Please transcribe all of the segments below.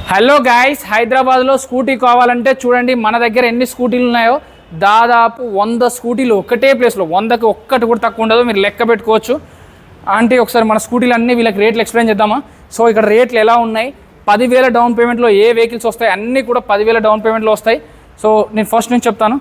Hello guys, హైదరాబాద్లో scooty కావాలంటే చూడండి మన దగ్గర ఎన్ని స్కూటీలు ఉన్నాయో. దాదాపు 100 స్కూటీలు ఒకటే ప్లేస్లో, 100కి ఒక్కటి కూడా తక్కువ ఉండదు. మీరు లెక్క పెట్టుకోవచ్చు. అంటే ఒకసారి మన స్కూటీలు అన్నీ వీళ్ళకి రేట్లు ఎక్స్ప్లెయిన్ చేద్దామా. సో ఇక్కడ రేట్లు ఎలా ఉన్నాయి, 10,000 డౌన్ పేమెంట్లో ఏ వెహికల్స్ వస్తాయి, అన్నీ కూడా 10,000 డౌన్ పేమెంట్లో వస్తాయి. సో నేను ఫస్ట్ నుంచి చెప్తాను.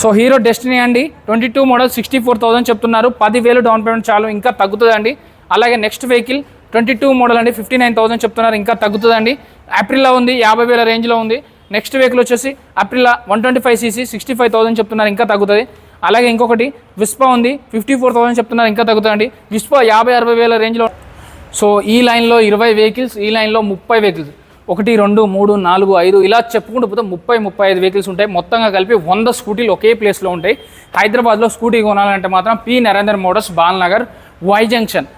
సో హీరో డెస్టినీ అండి, 22 మోడల్ 64,000 చెప్తున్నారు. 10,000 డౌన్ పేమెంట్ చాలు, ఇంకా తగ్గుతుందండి. అలాగే నెక్స్ట్ వెహికల్ 22 మోడల్ అండి, 59,000 చెప్తున్నారు, ఇంకా తగ్గుతుందండి. అప్రిల్లా ఉంది, 50,000 రేంజ్లో ఉంది. నెక్స్ట్ వెహికల్ వచ్చేసి అప్రిల్లా 125cc 65,000 చెప్తున్నారు, ఇంకా తగ్గుతుంది. అలాగే ఇంకొకటి విస్పా ఉంది, 54,000 చెప్తున్నారు, ఇంకా తగ్గుతుందండి. విస్పా 50,000-60,000 రేంజ్లో. సో ఈ లైన్లో 20 వెహికల్స్, ఈ లైన్లో 30 వెహికల్స్, 1 2 3 4 5 ఇలా చెప్పుకుంటూ పోతే 30-35 వెహికల్స్ ఉంటాయి. మొత్తంగా కలిపి 100 స్కూటీలు ఒకే ప్లేస్లో ఉంటాయి. హైదరాబాద్లో స్కూటీ కొనాలంటే మాత్రం P Narender motors, Balnagar, Y junction.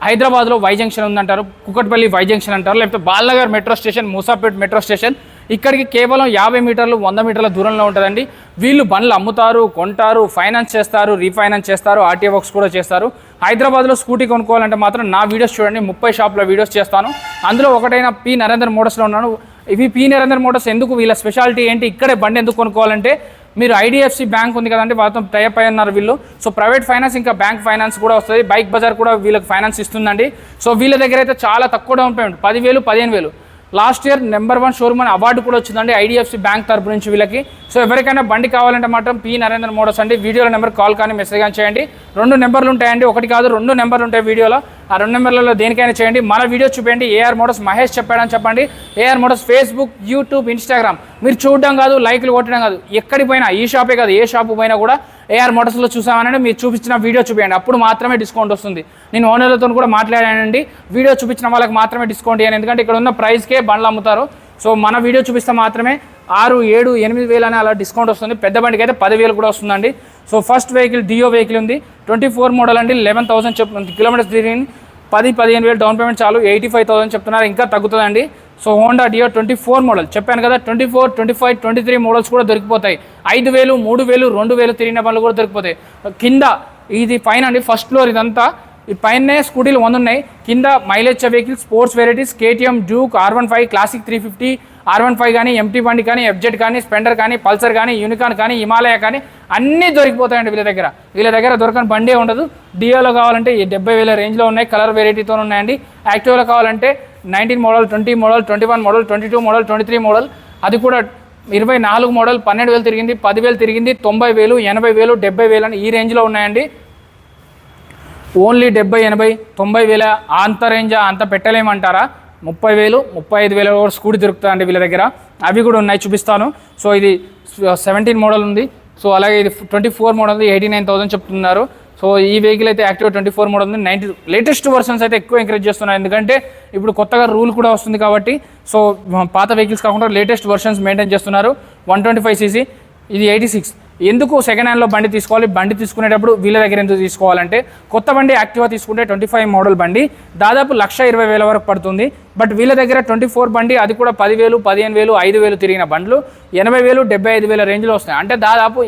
హైదరాబాద్లో వై జంక్షన్ ఉందంటారు, కుకట్పల్లి వై జంక్షన్ అంటారు, లేకపోతే Balnagar metro station, Moosapet metro station. ఇక్కడికి కేవలం 50 మీటర్లు 100 మీటర్ల దూరంలో ఉంటుందండి. వీళ్ళు బండ్లు అమ్ముతారు, కొంటారు, ఫైనాన్స్ చేస్తారు, రీఫైనాన్స్ చేస్తారు, ఆర్టీఓ వర్క్స్ కూడా చేస్తారు. హైదరాబాద్లో స్కూటీ కొనుక్కోవాలంటే మాత్రం నా వీడియోస్ చూడండి, 30 షాప్లో వీడియోస్ చేస్తాను. అందులో ఒకటైన పి నరేందర్ మోటార్స్లో ఉన్నాను. ఇవి పి నరేందర్ మోటార్స్ ఎందుకు, వీళ్ళ స్పెషాలిటీ ఏంటి, ఇక్కడే బండి ఎందుకు కొనుక్కోవాలంటే, మీరు ఐడిఎఫ్సి బ్యాంక్ ఉంది కదండి, వాళ్ళతో టైప్ అయి ఉన్నారు వీళ్ళు. సో ప్రైవేట్ ఫైనాన్స్ ఇంకా బ్యాంక్ ఫైనాన్స్ కూడా వస్తుంది. బైక్ బజార్ కూడా వీళ్ళకి ఫైనాన్స్ ఇస్తుందండి. సో వీళ్ళ దగ్గర అయితే చాలా తక్కువ down payment, 10,000 15,000. Last year number 1 showroom అని అవార్డు కూడా వచ్చిందండి ఐడిఎఫ్సి బ్యాంక్ తరపు నుంచి వీళ్ళకి. సో ఎవరికైనా బండి కావాలంటే మాత్రం పి నరేందర్ మోటార్స్ అండి. వీడియోలో నెంబర్ కాల్ కానీ మెసేజ్ కానీ చేయండి. 2 నెంబర్లు ఉంటాయండి, ఒకటి కాదు 2 నెంబర్లు ఉంటాయి వీడియోలో. ఆ 2 నెంబర్లలో దేనికైనా చేయండి. మన వీడియో చూపండి, ఏఆర్ మోటార్స్ మహేష్ చెప్పాడని చెప్పండి. AR motors Facebook, YouTube, Instagram. మీరు చూడడం కాదు, లైక్లు కొట్టడం కాదు, ఎక్కడికి పోయినా, ఈ షాపే కాదు ఏ షాపు పోయినా కూడా ఏఆర్ మోటార్స్లో చూసామని మీరు చూపించిన వీడియో చూపించండి, అప్పుడు మాత్రమే డిస్కౌంట్ వస్తుంది. నేను ఓనర్లతో కూడా మాట్లాడానండి, వీడియో చూపించిన వాళ్ళకి మాత్రమే డిస్కౌంట్ ఇవ్వను, ఎందుకంటే ఇక్కడ ఉన్న ప్రైస్కే బండ్లు అమ్ముతారు. సో మన వీడియో చూపిస్తే మాత్రమే 6, 7, 8,000 అని అలా డిస్కౌంట్ వస్తుంది. పెద్ద బండికి అయితే 10,000 కూడా వస్తుందండి. సో ఫస్ట్ వెహికల్ డియో వెహికల్ ఉంది, 24 మోడల్ అండి, 11,000 కిలోమీటర్స్ తిరిగి 10-15,000 డౌన్ పేమెంట్ చాలు, 85,000 చెప్తున్నారు, ఇంకా తగ్గుతుందండి. సో హోండా డియో 24 మోడల్ చెప్పాను కదా, 24, 25, 23 మోడల్స్ కూడా దొరికిపోతాయి. 5,000, 3,000, 2,000 తిరిగిన బండ్లు కూడా దొరికిపోతాయి. కింద ఇది పైన అండి, ఫస్ట్ ఫ్లోర్ ఇదంతా. ఈ పైనే స్కూటీలు 100 ఉన్నాయి. కింద mileage vehicles, sports varieties, KTM, Duke, R15, classic 350, R15 కానీ, ఎంటీ బండి కానీ, ఎఫ్జెడ్ కానీ, స్పెండర్ కానీ, పల్సర్ కానీ, యూనికాన్ కానీ, హిమాలయ కానీ అన్నీ దొరికిపోతాయండి వీళ్ళ దగ్గర. వీళ్ళ దగ్గర దొరకని బండే ఉండదు. డియోలో కావాలంటే 70,000 రేంజ్లో ఉన్నాయి, కలర్ వెరైటీతో ఉన్నాయండి. యాక్టివ్లో కావాలంటే 19 model, 20 model, 21 model, 22 model, 23 model, అది కూడా 24 మోడల్, 12,000 తిరిగింది, 10,000 తిరిగింది, 90,000, 80,000, 70,000 అని ఈ రేంజ్లో ఉన్నాయండి. ఓన్లీ 70, 80, 90,000 అంత రేంజా, అంత పెట్టలేమంటారా? 30,000, 35,000 కూడా స్కూటీ దొరుకుతుందండి వీళ్ళ దగ్గర. అవి కూడా ఉన్నాయి, చూపిస్తాను. సో ఇది 17 మోడల్ ఉంది. సో అలాగే ఇది 24 మోడల్ ఉంది, 89,000 చెప్తున్నారు. సో ఈ వెహికల్ అయితే యాక్టివ్ 24 మోడల్ ఉంది. 90 లేటెస్ట్ వర్షన్స్ అయితే ఎక్కువ ఎంకరేజ్ చేస్తున్నారు, ఎందుకంటే ఇప్పుడు కొత్తగా రూల్ కూడా వస్తుంది కాబట్టి. సో పాత వెహికల్స్ కాకుండా లేటెస్ట్ వర్షన్స్ మెయింటైన్ చేస్తున్నారు. 125cc, ఇది 86. ఎందుకు సెకండ్ హ్యాండ్లో బండి తీసుకోవాలి, బండి తీసుకునేటప్పుడు వీళ్ళ దగ్గర ఎందుకు తీసుకోవాలంటే, కొత్త బండి యాక్టివా తీసుకుంటే 25 మోడల్ బండి దాదాపు 1,20,000 వరకు పడుతుంది. బట్ వీళ్ళ దగ్గర 24 బండి, అది కూడా 10,000, 15,000, 5,000 తిరిగిన బండ్లు 80,000, 75,000 రేంజ్లో వస్తాయి. అంటే దాదాపు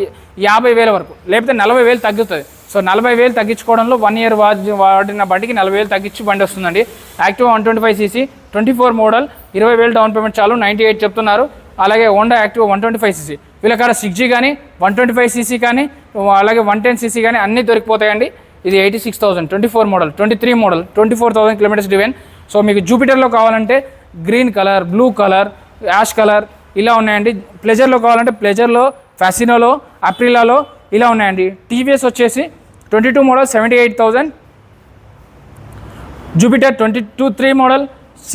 50,000 వరకు, లేకపోతే 40,000 తగ్గుతుంది. సో 40,000 తగ్గించుకోవడంలో 1 ఇయర్ వాడిన బండికి 40,000 తగ్గించి బండి వస్తుందండి. Activa 125cc, 24 model, 20,000 down payment చాలు, 98 చెప్తున్నారు. అలాగే హోండా యాక్టివా 125cc, వీళ్ళ కాడ 6G కానీ, 125cc కానీ, అలాగే 110cc కానీ అన్నీ దొరికిపోతాయండి. ఇది 86,000, 24 model, 23 model, 24,000 kilometres driven. So మీకు జూపిటర్లో కావాలంటే green colour, blue colour, ash colour ఇలా ఉన్నాయండి. ప్లెజర్లో కావాలంటే ప్లెజర్లో, ఫ్యాసినోలో, అప్రిలాలో ఇలా ఉన్నాయండి. టీవీఎస్ వచ్చేసి 22 మోడల్ 78,000, జూపిటర్ 22-3 మోడల్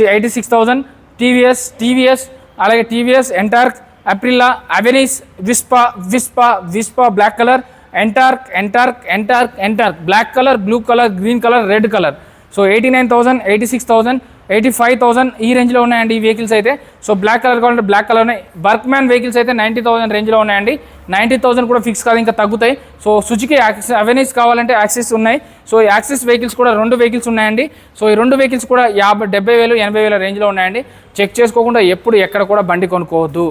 86,000, టీవీఎస్ అలాగే TVS NTorq, Aprilia, Avenis, Vespa black colour, NTorq black colour, blue colour, green colour, red colour. So 89,000, 86,000, 85,000 ఈ రేంజ్లో ఉన్నాయండి ఈ వెహికల్స్ అయితే. సో బ్లాక్ కలర్ కావాలంటే బ్లాక్ కలర్ ఉన్నాయి. బర్క్మ్యాన్ వెహికల్స్ అయితే 90,000 రేంజ్లో ఉన్నాయండి. 90,000 కూడా ఫిక్స్ కాదు, ఇంకా తగ్గుతాయి. సో సుజుకి అవెనిస్ కావాలంటే యాక్సిస్ ఉన్నాయి. సో యాక్సిస్ వెహికల్స్ కూడా 2 వెహికల్స్ ఉన్నాయండి. సో ఈ 2 వెహికల్స్ కూడా 70,000, 80,000 రేంజ్లో ఉన్నాయండి. చెక్ చేసుకోకుండా ఎప్పుడు ఎక్కడ కూడా బండి కొనుక్కోవద్దు.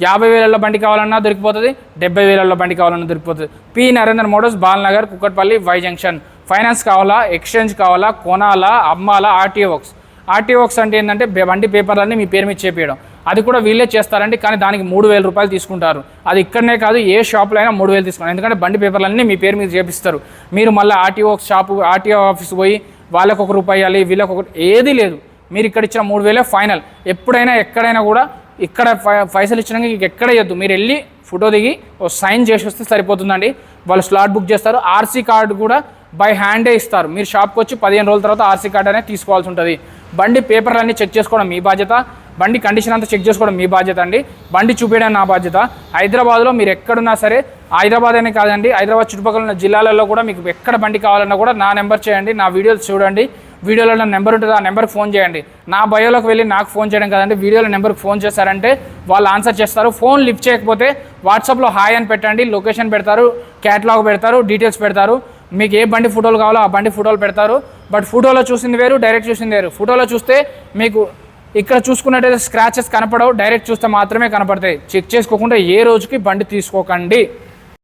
50,000 బండి కావాలన్నా దొరికిపోతుంది, 70,000 బండి కావాలన్నా దొరికిపోతుంది. P Narender motors, Balanagar, Kukatpally, Y junction. Finance కావాలా, ఎక్స్చేంజ్ కావాలా, కొనాలా, అమ్మాలా, ఆర్టీఓ వర్క్స్ ఆర్టీఓ వర్క్స్ అంటే ఏంటంటే బండి పేపర్లన్నీ మీ పేరు మీద చేపించడం, అది కూడా వీళ్ళే చేస్తారండి. కానీ దానికి 3,000 రూపాయలు తీసుకుంటారు. అది ఇక్కడనే కాదు, ఏ షాప్లో అయినా 3,000 తీసుకుంటారు. ఎందుకంటే బండి పేపర్లన్నీ మీ పేరు మీద చేపిస్తారు. మీరు మళ్ళీ ఆర్టీఓ షాపు ఆర్టీఓ ఆఫీస్ పోయి వాళ్ళకు ₹1 ఇవ్వాలి, వీళ్ళకి ఏది లేదు. మీరు ఇక్కడ ఇచ్చిన 3,000 ఫైనల్. ఎప్పుడైనా ఎక్కడైనా కూడా ఇక్కడ పైసలు ఇచ్చినాక ఇంక ఎక్కడ ఇవ్వద్దు. మీరు వెళ్ళి ఫోటో దిగి ఓ సైన్ చేసి వస్తే సరిపోతుందండి. వాళ్ళు స్లాట్ బుక్ చేస్తారు. ఆర్సీ కార్డు కూడా బై హ్యాండే ఇస్తారు. మీరు షాప్కి వచ్చి 15 రోజుల తర్వాత ఆర్సీ కార్డు అనేది తీసుకోవాల్సి ఉంటుంది. బండి పేపర్లన్నీ చెక్ చేసుకోవడం మీ బాధ్యత, బండి కండిషన్ అంతా చెక్ చేసుకోవడం మీ బాధ్యత అండి. బండి చూపించడం నా బాధ్యత. హైదరాబాద్లో మీరు ఎక్కడున్నా సరే, హైదరాబాద్ అనే కాదండి, హైదరాబాద్ చుట్టుపక్కల ఉన్న జిల్లాలలో కూడా మీకు ఎక్కడ బండి కావాలన్నా కూడా నా నెంబర్ చేయండి, నా వీడియోలు చూడండి. వీడియోలో నా నెంబర్ ఉంటుంది, ఆ నెంబర్కి ఫోన్ చేయండి. నా బయోలోకి వెళ్ళి నాకు ఫోన్ చేయడం కదండి, వీడియోలో నెంబర్కి ఫోన్ చేశారంటే వాళ్ళు ఆన్సర్ చేస్తారు. ఫోన్ లిఫ్ట్ చేయకపోతే వాట్సాప్లో హాయ్ అని పెట్టండి, లొకేషన్ పెడతారు, క్యాటలాగ్ పెడతారు, డీటెయిల్స్ పెడతారు. మీకు ఏ బండి ఫోటోలు కావాలో ఆ బండి ఫోటోలు పెడతారు. బట్ ఫోటోలో చూసింది వేరు, డైరెక్ట్ చూసింది వేరు. ఫోటోలో చూస్తే మీకు ఇక్కడ చూసుకున్నట్టయితే స్క్రాచెస్ కనపడవు, డైరెక్ట్ చూస్తే మాత్రమే కనపడతాయి. చెక్ చేసుకోకుండా ఏ రోజుకి బండి తీసుకోకండి.